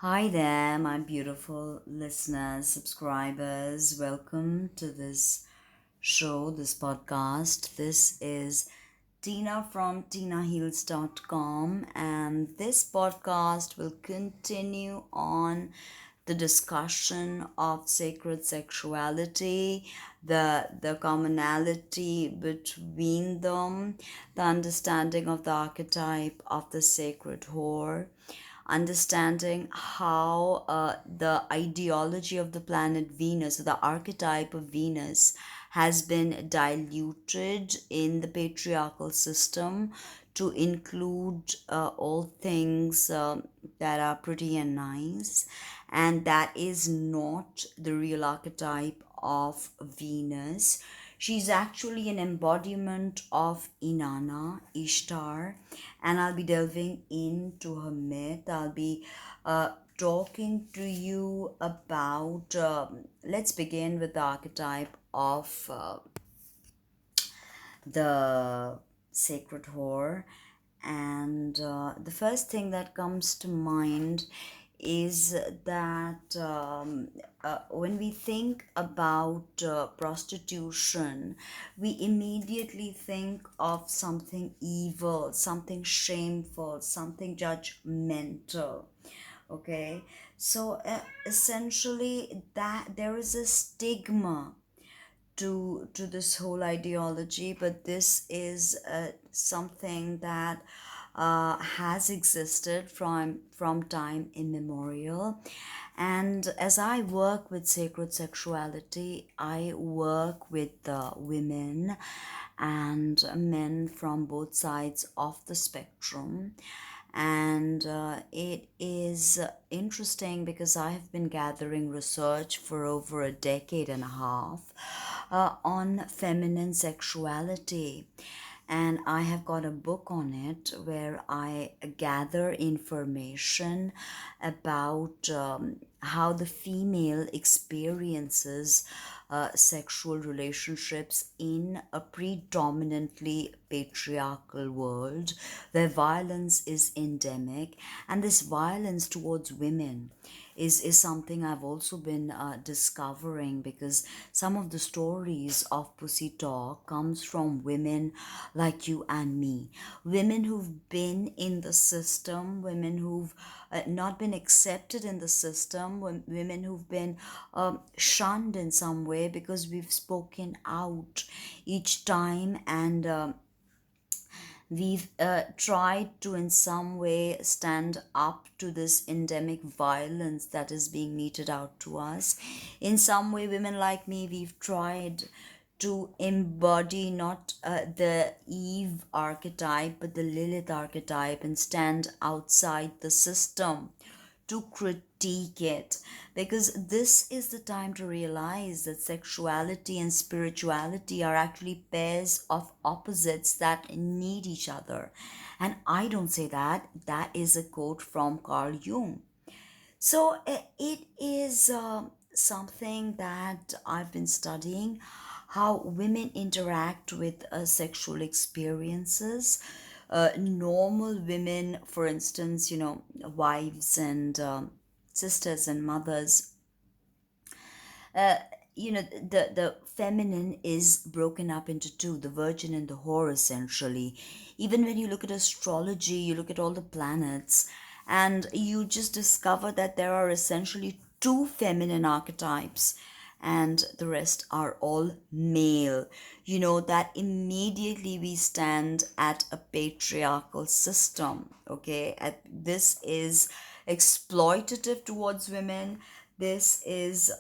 Hi there, my beautiful listeners, subscribers. Welcome to this show, this podcast. This is Tina from Tinaheals.com, and this podcast will continue on the discussion of sacred sexuality, the commonality between them, the understanding of the archetype of the sacred whore, understanding how the ideology of the planet Venus, the archetype of Venus, has been diluted in the patriarchal system to include all things that are pretty and nice, and that is not the real archetype of Venus. She's actually an embodiment of Inanna, Ishtar, and I'll be delving into her myth. I'll be talking to you about, let's begin with the archetype of the sacred whore. And the first thing that comes to mind is that when we think about prostitution, we immediately think of something evil, something shameful, something judgmental. Okay, so essentially, that there is a stigma to this whole ideology, but this is something that has existed from time immemorial. And as I work with sacred sexuality, I work with women and men from both sides of the spectrum. And it is interesting because I have been gathering research for over a decade and a half on feminine sexuality. And I have got a book on it where I gather information about how the female experiences sexual relationships in a predominantly patriarchal world where violence is endemic. And this violence towards women is something I've also been discovering, because some of the stories of Pussy Talk comes from women like you and me, women who've been in the system, women who've not been accepted in the system, women who've been shunned in some way because we've spoken out each time, and we've tried to in some way stand up to this endemic violence that is being meted out to us. In some way, women like me, we've tried to embody not the Eve archetype but the Lilith archetype and stand outside the system to critique it, because this is the time to realize that sexuality and spirituality are actually pairs of opposites that need each other. And I don't say that, that is a quote from Carl Jung. So it is something that I've been studying, how women interact with sexual experiences. Normal women, for instance, wives and sisters and mothers, uh, the feminine is broken up into two, the virgin and the whore, essentially. Even when you look at astrology, you look at all the planets, and you just discover that there are essentially two feminine archetypes and the rest are all male. That immediately we stand at a patriarchal system. Okay, this is exploitative towards women. This is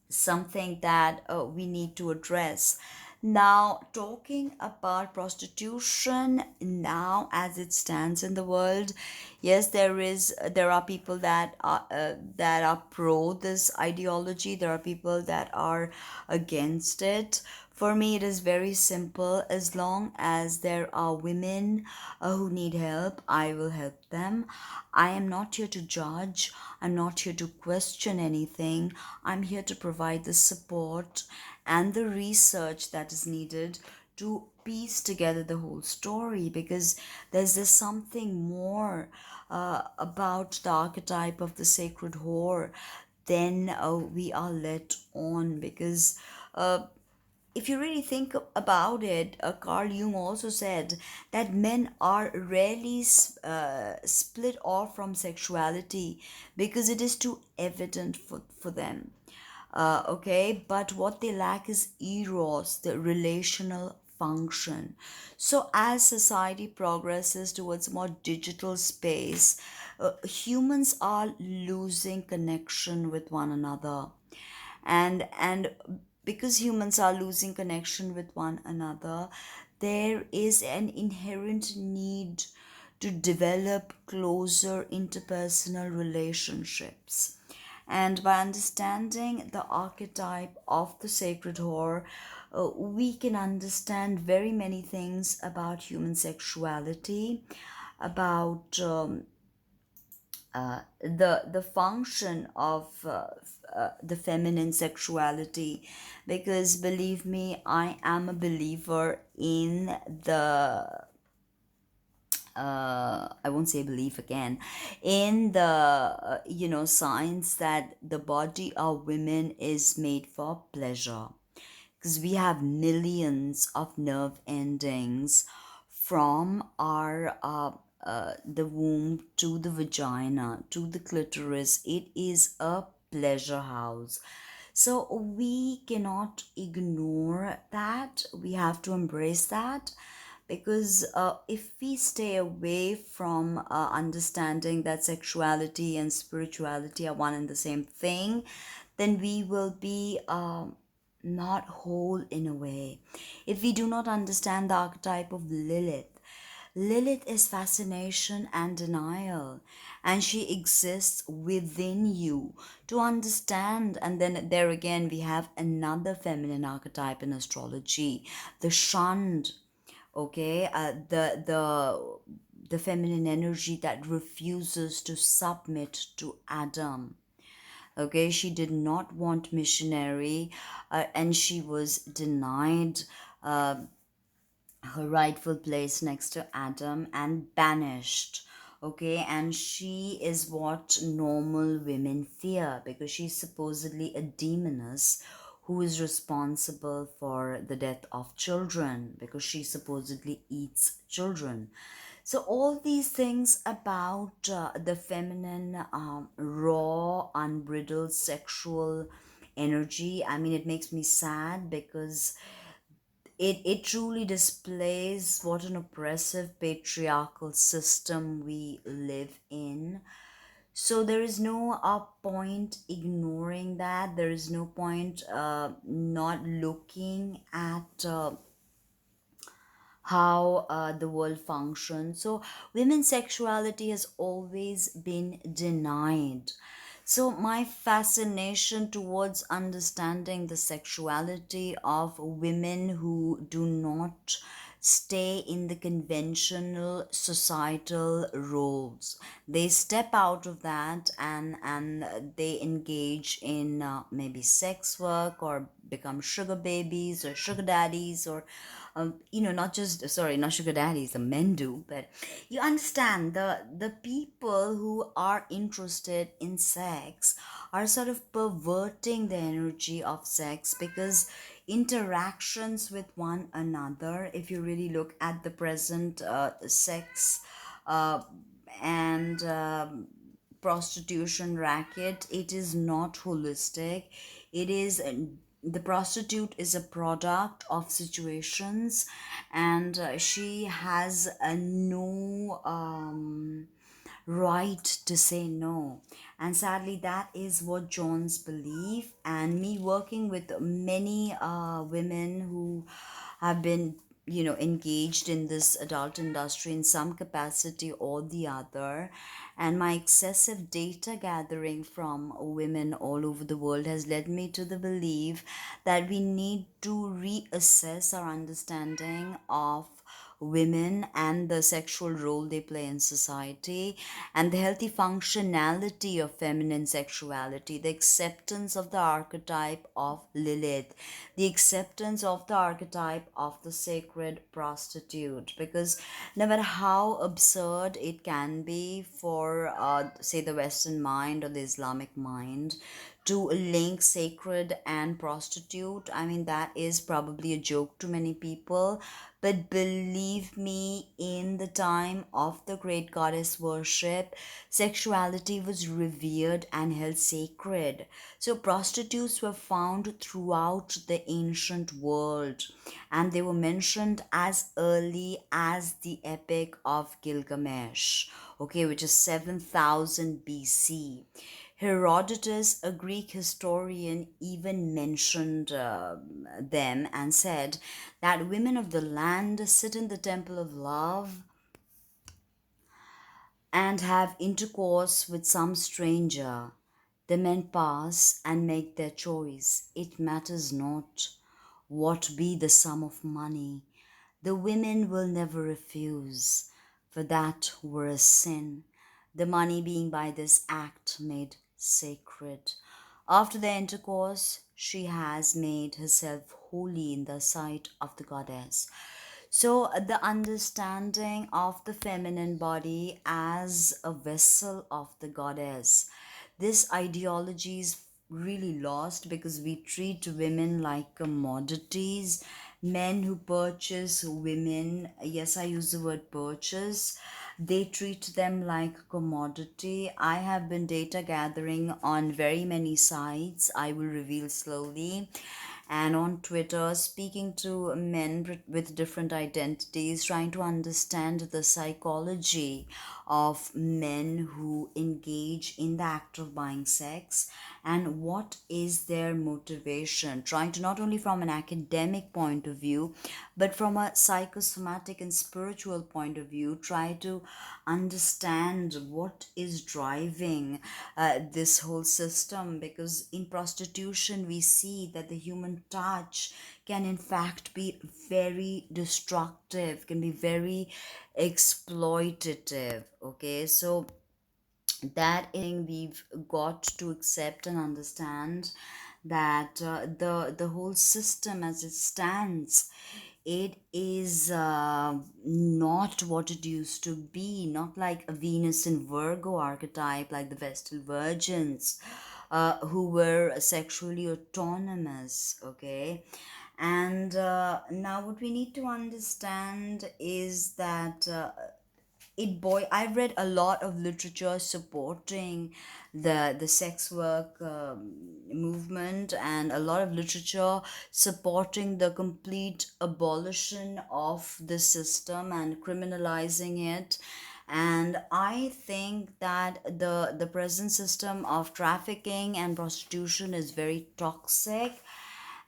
something that we need to address. Now, talking about prostitution now as it stands in the world, yes, there are people that are pro this ideology. There are people that are against it. For me, it is very simple. As long as there are women who need help, I will help them. I am not here to judge. I'm not here to question anything. I'm here to provide the support and the research that is needed to piece together the whole story, because there's something more about the archetype of the sacred whore than we are let on. Because if you really think about it, Carl Jung also said that men are rarely split off from sexuality because it is too evident for them. Okay, but what they lack is eros, the relational function. So as society progresses towards a more digital space, humans are losing connection with one another. And because humans are losing connection with one another, there is an inherent need to develop closer interpersonal relationships. And by understanding the archetype of the sacred whore, we can understand very many things about human sexuality, about the function of the feminine sexuality. Because believe me, I am a believer in the I won't say belief again, in the science that the body of women is made for pleasure, because we have millions of nerve endings from our the womb to the vagina to the clitoris. It is a pleasure house. So we cannot ignore that. We have to embrace that, because if we stay away from understanding that sexuality and spirituality are one and the same thing, then we will be not whole in a way. If we do not understand the archetype of Lilith, Lilith is fascination and denial, and she exists within you to understand. And then there again, we have another feminine archetype in astrology, the shunned. Okay, the feminine energy that refuses to submit to Adam. Okay, she did not want missionary, and she was denied her rightful place next to Adam and banished. Okay, and she is what normal women fear, because she's supposedly a demoness who is responsible for the death of children, because she supposedly eats children. So all these things about the feminine, raw, unbridled sexual energy, I mean, it makes me sad, because it truly displays what an oppressive patriarchal system we live in. So there is no point ignoring that. There is no point not looking at how the world functions. So women's sexuality has always been denied. So my fascination towards understanding the sexuality of women who do not stay in the conventional societal roles, they step out of that, and they engage in maybe sex work, or become sugar babies or sugar daddies, or not just, sorry, not sugar daddies, the men do, but you understand, the people who are interested in sex are sort of perverting the energy of sex, because interactions with one another, if you really look at the present sex uh, and prostitution racket, it is not holistic. It is the prostitute is a product of situations, and she has no right to say no. And sadly, that is what John's believe. And me working with many women who have been engaged in this adult industry in some capacity or the other, and my excessive data gathering from women all over the world has led me to the belief that we need to reassess our understanding of women and the sexual role they play in society, and the healthy functionality of feminine sexuality, the acceptance of the archetype of Lilith, the acceptance of the archetype of the sacred prostitute. Because no matter how absurd it can be for, say, the Western mind or the Islamic mind to link sacred and prostitute, I mean, that is probably a joke to many people. But believe me, in the time of the great goddess worship, sexuality was revered and held sacred. So, prostitutes were found throughout the ancient world, and they were mentioned as early as the Epic of Gilgamesh, okay, which is 7000 BC. Herodotus, a Greek historian, even mentioned them and said that women of the land sit in the temple of love and have intercourse with some stranger. The men pass and make their choice. It matters not what be the sum of money. The women will never refuse, for that were a sin, the money being by this act made sacred. After the intercourse, she has made herself holy in the sight of the goddess. So, the understanding of the feminine body as a vessel of the goddess, this ideology is really lost because we treat women like commodities. Men who purchase women, yes, I use the word purchase, they treat them like commodity. I have been data gathering on very many sites, I will reveal slowly, and on Twitter, speaking to men with different identities, trying to understand the psychology of men who engage in the act of buying sex and what is their motivation, trying to not only from an academic point of view but from a psychosomatic and spiritual point of view, try to understand what is driving this whole system. Because in prostitution we see that the human touch can in fact be very destructive, can be very exploitative. Okay, so that is something we've got to accept and understand, that the whole system as it stands, it is not what it used to be, not like a Venus in Virgo archetype, like the Vestal Virgins, who were sexually autonomous. Okay, and now what we need to understand is that I've read a lot of literature supporting the sex work movement, and a lot of literature supporting the complete abolition of the system and criminalizing it. And I think that the present system of trafficking and prostitution is very toxic.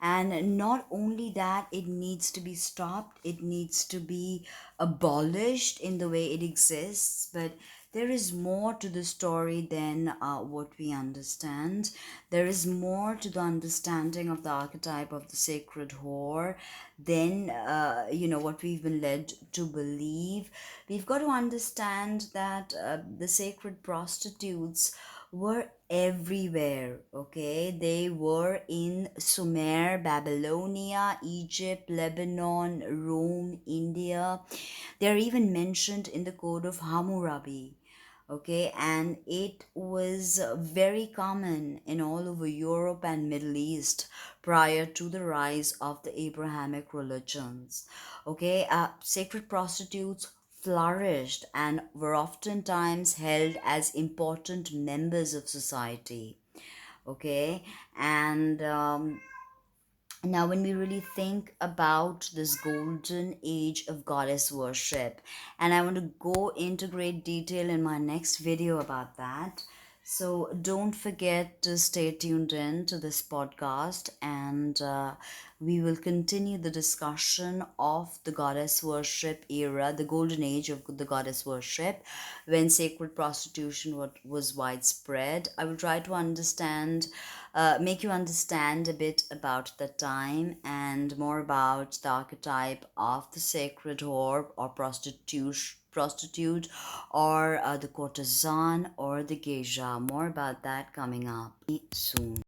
And not only that, it needs to be stopped, it needs to be abolished in the way it exists. But there is more to the story than what we understand. There is more to the understanding of the archetype of the sacred whore than what we've been led to believe. We've got to understand that the sacred prostitutes were everywhere. Okay, they were in Sumer, Babylonia, Egypt, Lebanon, Rome, India. They are even mentioned in the code of Hammurabi. Okay, and it was very common in all over Europe and Middle East prior to the rise of the Abrahamic religions. Okay, sacred prostitutes flourished and were oftentimes held as important members of society. Okay, and now when we really think about this golden age of goddess worship, and I want to go into great detail in my next video about that. So don't forget to stay tuned in to this podcast, and we will continue the discussion of the goddess worship era, the golden age of the goddess worship, when sacred prostitution was widespread. I will try to make you understand a bit about the time and more about the archetype of the sacred whore or prostitute or the courtesan or the geisha. More about that coming up soon.